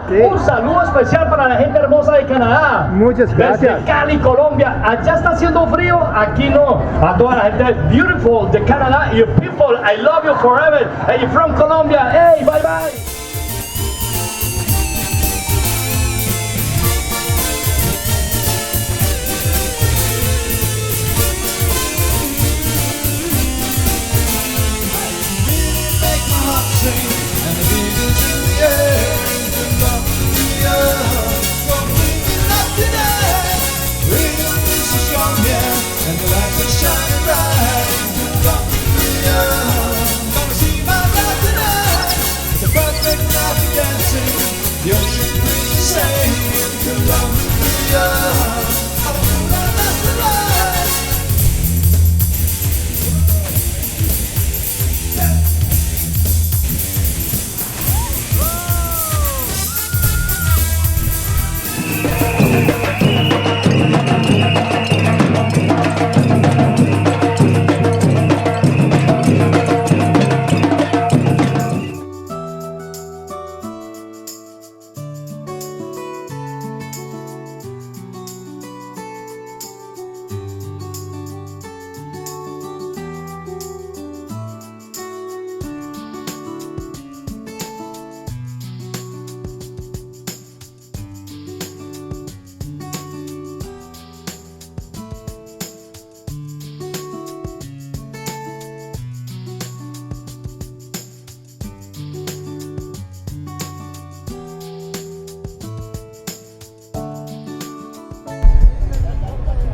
Sí. Un saludo especial para la gente hermosa de Canadá. Muchas gracias. Desde Cali, Colombia. Allá está haciendo frío, aquí no. A toda la gente beautiful de Canadá. You people, I love you forever. Hey, you're from Colombia. Hey, bye bye. And the beat is in the air, Colombia, what we love today. Freedom is so strong, yeah, and the lights are shining bright. Colombia, gonna see my love tonight. It's a perfect night for dancing, the ocean breeze is saying, Colombia, Colombia, that's the light.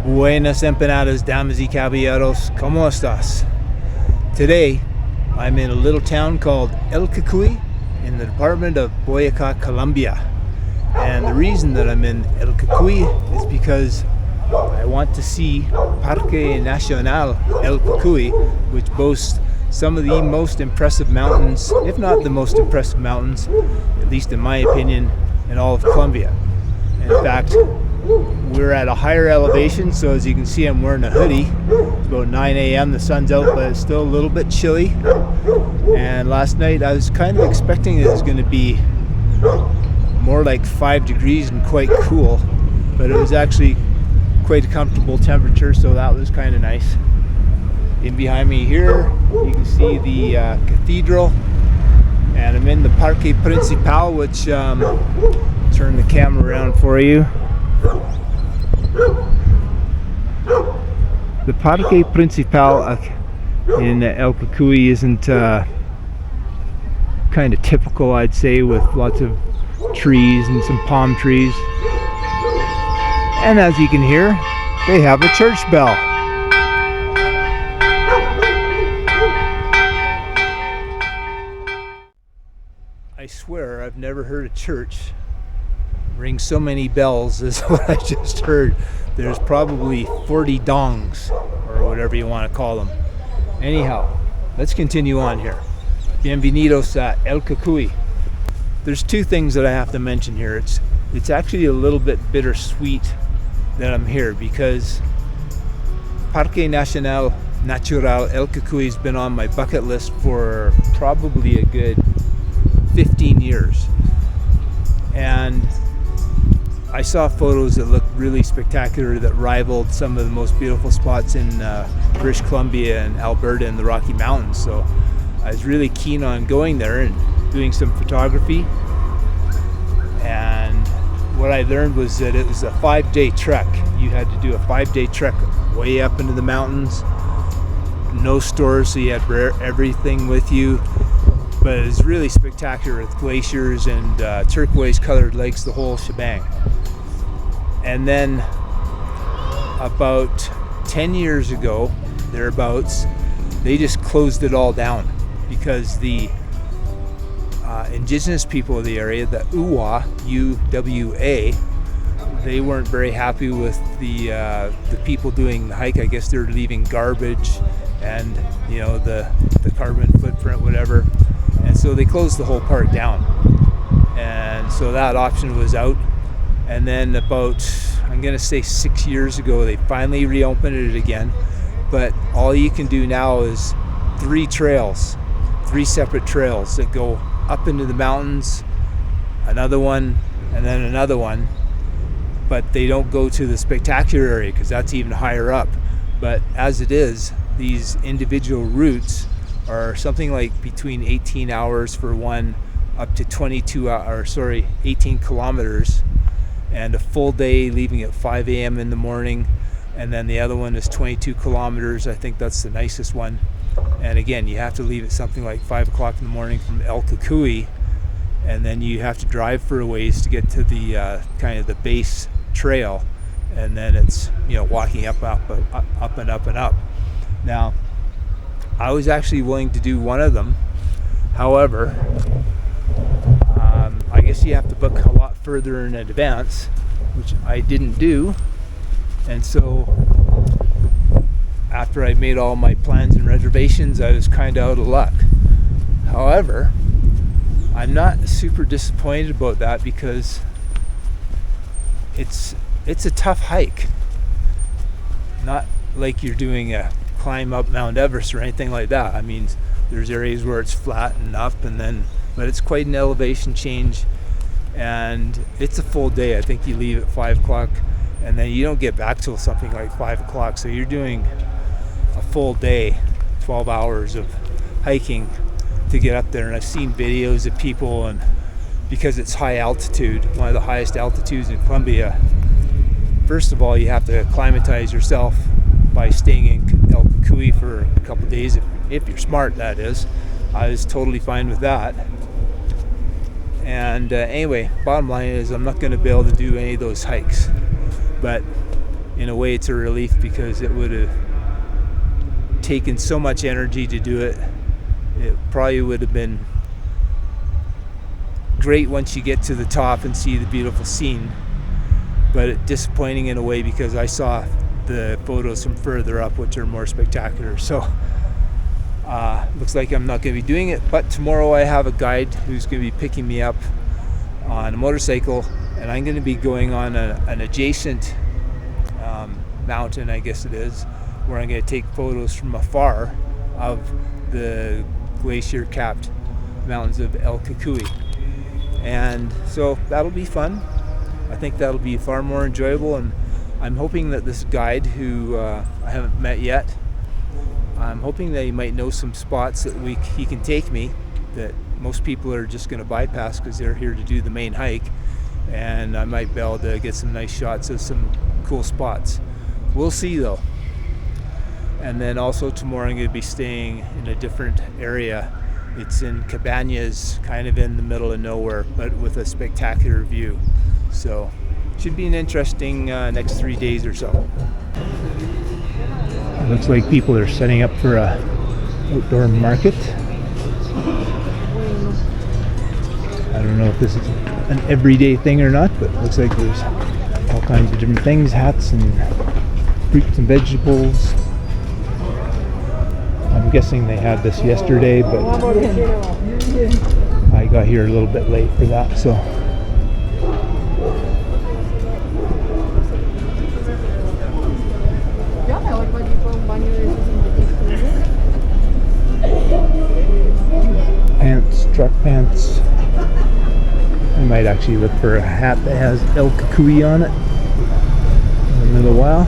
Buenas empanadas, damas y caballeros, ¿cómo estás? Today, I'm in a little town called El Cocuy in the department of Boyaca, Colombia. And the reason that I'm in El Cocuy is because I want to see Parque Nacional El Cocuy, which boasts some of the most impressive mountains, if not the most impressive mountains, at least in my opinion, in all of Colombia. In fact, we're at a higher elevation, so as you can see, I'm wearing a hoodie. It's about 9 a.m. The sun's out, but it's still a little bit chilly. And last night I was kind of expecting it was going to be more like 5 degrees and quite cool, but it was actually quite a comfortable temperature, so that was kind of nice. In behind me here, you can see the cathedral, and I'm in the Parque Principal, which turn the camera around for you. The Parque Principal in El Cocuy isn't kind of typical, I'd say, with lots of trees and some palm trees. And as you can hear, they have a church bell. I swear I've never heard a church ring so many bells as what I just heard. There's probably 40 dongs, or whatever you want to call them. Anyhow, let's continue on here. Bienvenidos a El Cocuy. There's two things that I have to mention here. It's actually a little bit bittersweet that I'm here, because Parque Nacional Natural El Cocuy has been on my bucket list for probably a good 15 years. And I saw photos that looked really spectacular, that rivaled some of the most beautiful spots in British Columbia and Alberta and the Rocky Mountains. So I was really keen on going there and doing some photography. And what I learned was that it was a 5-day trek. You had to do a 5-day trek way up into the mountains. No stores, so you had everything with you. But it was really spectacular with glaciers and turquoise colored lakes, the whole shebang. And then about 10 years ago, thereabouts, they just closed it all down because the indigenous people of the area, the UWA, UWA, they weren't very happy with the people doing the hike. I guess they're leaving garbage and, you know, the carbon footprint, whatever. And so they closed the whole park down. And so that option was out. And then about, I'm going to say 6 years ago, they finally reopened it again. But all you can do now is 3 separate trails that go up into the mountains another one, and then another one. But they don't go to the spectacular area because that's even higher up. But as it is, these individual routes are something like between 18 hours for one up to 18 kilometers, and a full day leaving at 5 a.m. in the morning. And then the other one is 22 kilometers. I think that's the nicest one. And again, you have to leave at something like 5 o'clock in the morning from El Cocuy, and then you have to drive for a ways to get to the kind of the base trail, and then it's, you know, walking up and up. Now, I was actually willing to do one of them. However, I guess you have to book a lot further in advance, which I didn't do. And so after I made all my plans and reservations, I was kind of out of luck. However, I'm not super disappointed about that because it's a tough hike. Not like you're doing a climb up Mount Everest or anything like that. I mean, there's areas where it's flat and up, but it's quite an elevation change, and it's a full day. I think you leave at 5 o'clock, and then you don't get back till something like 5 o'clock. So you're doing a full day, 12 hours of hiking to get up there. And I've seen videos of people, and because it's high altitude, one of the highest altitudes in Colombia, first of all, you have to acclimatize yourself by staying in El Cocuy for a couple days, if you're smart, that is. I was totally fine with that. And anyway, bottom line is I'm not going to be able to do any of those hikes. But in a way, it's a relief because it would have taken so much energy to do it. It probably would have been great once you get to the top and see the beautiful scene, but disappointing in a way because I saw the photos from further up, which are more spectacular. So looks like I'm not going to be doing it, but tomorrow I have a guide who's going to be picking me up on a motorcycle, and I'm going to be going on an adjacent mountain, I guess it is, where I'm going to take photos from afar of the glacier-capped mountains of El Cocuy. And so that'll be fun. I think that'll be far more enjoyable, and I'm hoping that this guide, who I haven't met yet, I'm hoping that he might know some spots that he can take me that most people are just going to bypass because they're here to do the main hike, and I might be able to get some nice shots of some cool spots. We'll see though. And then also tomorrow I'm going to be staying in a different area. It's in Cabañas, kind of in the middle of nowhere, but with a spectacular view. So should be an interesting next 3 days or so. It looks like people are setting up for a outdoor market. I don't know if this is an everyday thing or not, but it looks like there's all kinds of different things, hats and fruits and vegetables. I'm guessing they had this yesterday, but I got here a little bit late for that, so. Pants, truck pants. I might actually look for a hat that has El Cocuy on it in a little while.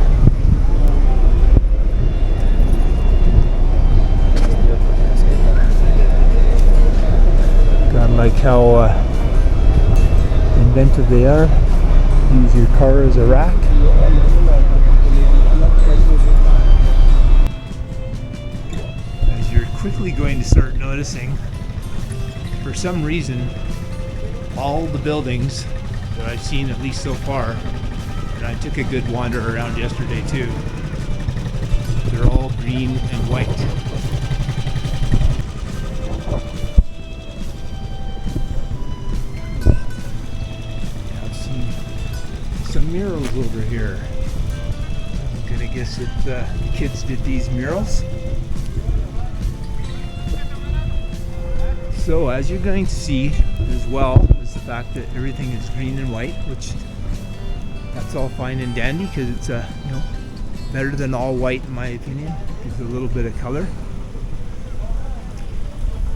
I like how inventive they are. Use your car as a rack. As you're quickly going to start noticing, for some reason, all the buildings that I've seen, at least so far, and I took a good wander around yesterday too, they're all green and white. Some murals over here. I'm gonna guess that the kids did these murals. So as you're going to see as well is the fact that everything is green and white, which that's all fine and dandy because it's better than all white in my opinion. Gives a little bit of color.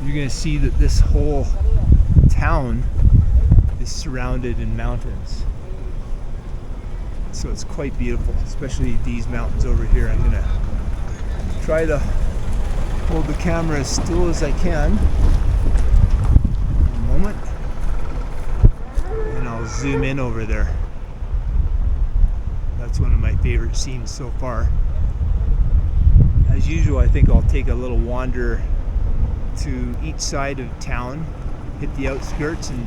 You're gonna see that this whole town is surrounded in mountains. So it's quite beautiful, especially these mountains over here. I'm gonna try to hold the camera as still as I can. A moment. And I'll zoom in over there. That's one of my favorite scenes so far. As usual, I think I'll take a little wander to each side of town, hit the outskirts, and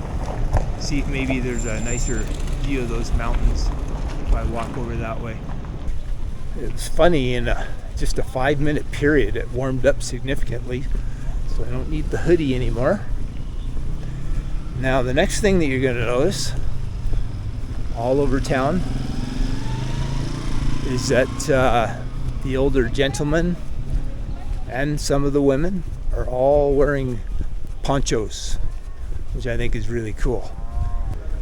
see if maybe there's a nicer view of those mountains if I walk over that way. It was funny, in just a 5-minute period it warmed up significantly, so I don't need the hoodie anymore. Now the next thing that you're going to notice all over town is that the older gentlemen and some of the women are all wearing ponchos, which I think is really cool.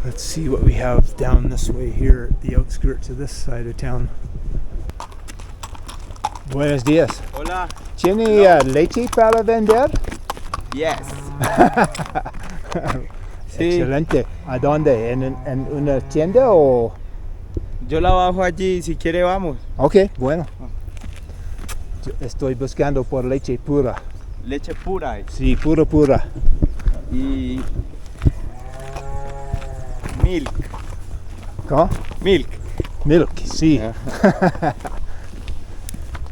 Let's see what we have down this way here at the outskirts of this side of town. Buenos días. Hola. ¿Tiene leche para vender? Yes. Sí. Excelente. ¿A dónde? ¿En una tienda o...? Yo la bajo allí, si quiere vamos. Ok, bueno. Yo estoy buscando por leche pura. Leche pura. Sí, pura. Y milk. ¿Cómo? Milk. Milk, sí.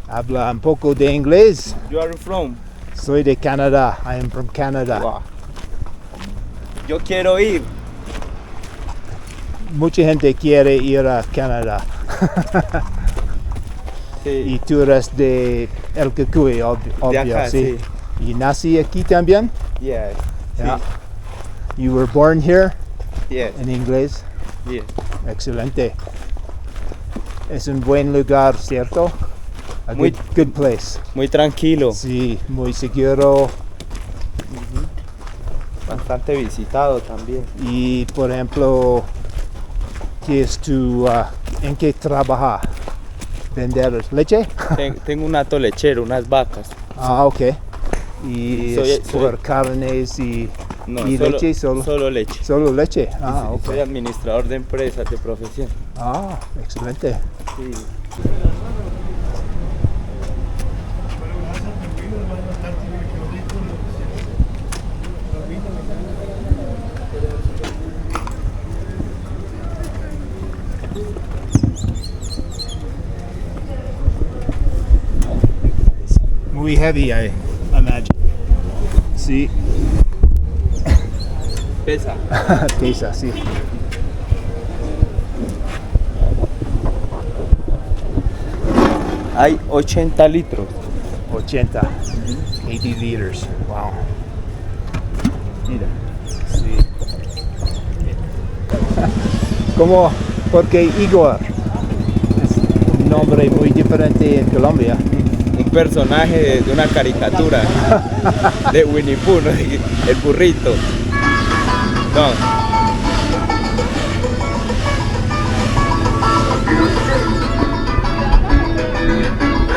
Habla un poco de inglés. You are from? Soy de Canadá. I am from Canada. Wow. Yo quiero ir. Mucha gente quiere ir a Canadá. Sí. Y tú eres de El Cocuy, obvio, De acá, sí. sí. ¿Y nací aquí también? Yes. Yeah. You were born here Yes. in inglés? Yes. Excelente. Es un buen lugar, ¿cierto? A Muy- good place. Muy tranquilo. Sí, muy seguro. Bastante visitado también. Y, por ejemplo, ¿qué es en qué trabaja? ¿Vender leche? Tengo un hato lechero, unas vacas. Ah, ok. Y Soy- por carnes y No, leche solo. Solo leche. Solo leche. Ah, ok. Soy administrador de empresas de profesión. Ah, excelente. Sí. Muy heavy, I imagine. Sí, Pesa. pesa, sí. Hay 80 litros. 80. 80 liters. Wow. Mira. Sí. Como, porque Igor es un nombre muy diferente en Colombia. Un personaje de una caricatura de Winnie Pooh, ¿no? El burrito. No.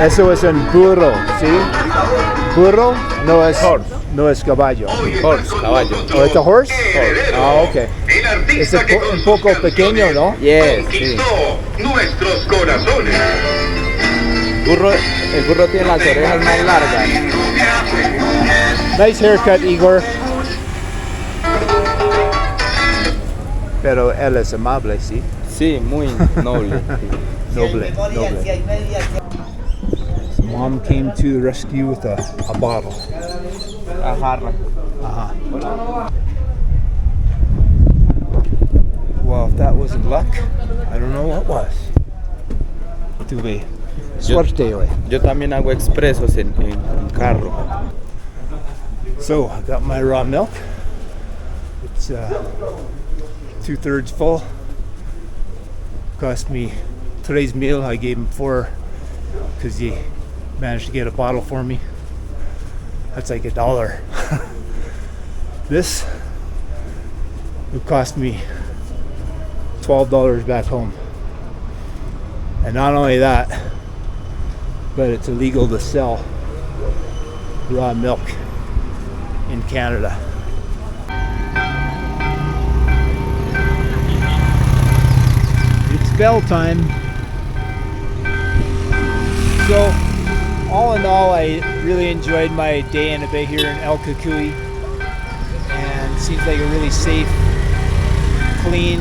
Eso es un burro, ¿sí? Burro no es, Horse. no es caballo. Horse, caballo. ¿O es a horse? Ah, ok. Es un poco pequeño, ¿no? Yes, sí. Nuestros corazones. El burro tiene las orejas más largas. Nice haircut, Igor. Pero él es amable, ¿sí? Sí, muy noble. Noble, noble. So mom came to the rescue with a bottle. La jarra. Well, if that wasn't luck, I don't know what was. Tuve suerte hoy. Yo también hago expresos en carro. So I got my raw milk. It's 2/3 full. Cost me today's meal. I gave him 4 because he managed to get a bottle for me. That's like $1. This would cost me $12 back home. And not only that, but it's illegal to sell raw milk in Canada. bell time. So all in all, I really enjoyed my day and a bit here in El Cocuy, and it seems like a really safe, clean,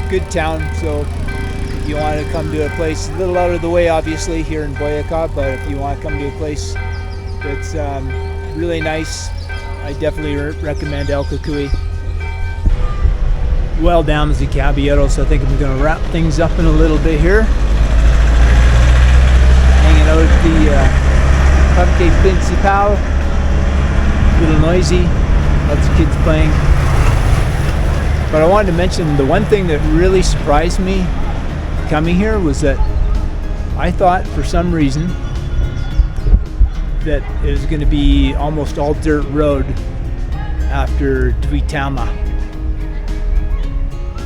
good town. So if you want to come to a place a little out of the way, obviously here in Boyaca, but if you want to come to a place that's really nice, I definitely recommend El Cocuy. Well, damas y caballeros, I think I'm going to wrap things up in a little bit here. Hanging out at the Parque Principal. A little noisy, lots of kids playing. But I wanted to mention the one thing that really surprised me coming here was that I thought for some reason that it was going to be almost all dirt road after Duitama,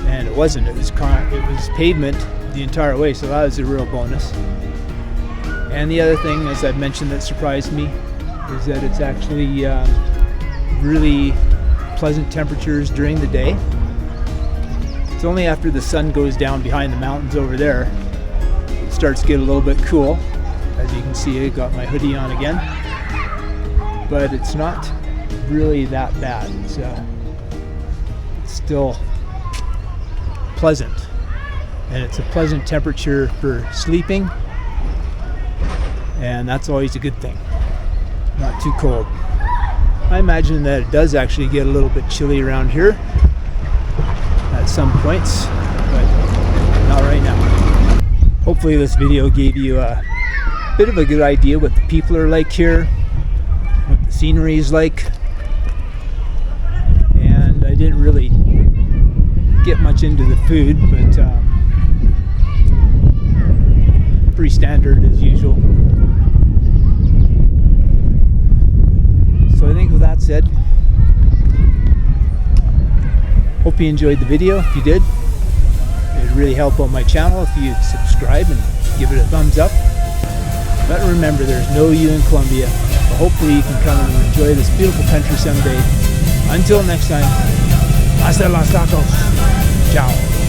and it wasn't. It was pavement the entire way, so that was a real bonus. And the other thing, as I've mentioned, that surprised me is that it's actually really pleasant temperatures during the day. It's only after the sun goes down behind the mountains over there it starts to get a little bit cool. As you can see, I got my hoodie on again, but it's not really that bad. It's still pleasant, and it's a pleasant temperature for sleeping, and that's always a good thing. Not too cold. I imagine that it does actually get a little bit chilly around here at some points, but not right now. Hopefully this video gave you a bit of a good idea what the people are like here, what the scenery is like. And I didn't really get much into the food, but pretty standard as usual. So I think with that said, hope you enjoyed the video. If you did, it would really help out my channel if you'd subscribe and give it a thumbs up. But remember, there's no you in Colombia, but hopefully you can come and enjoy this beautiful country someday. Until next time, hasta los tacos. Ciao.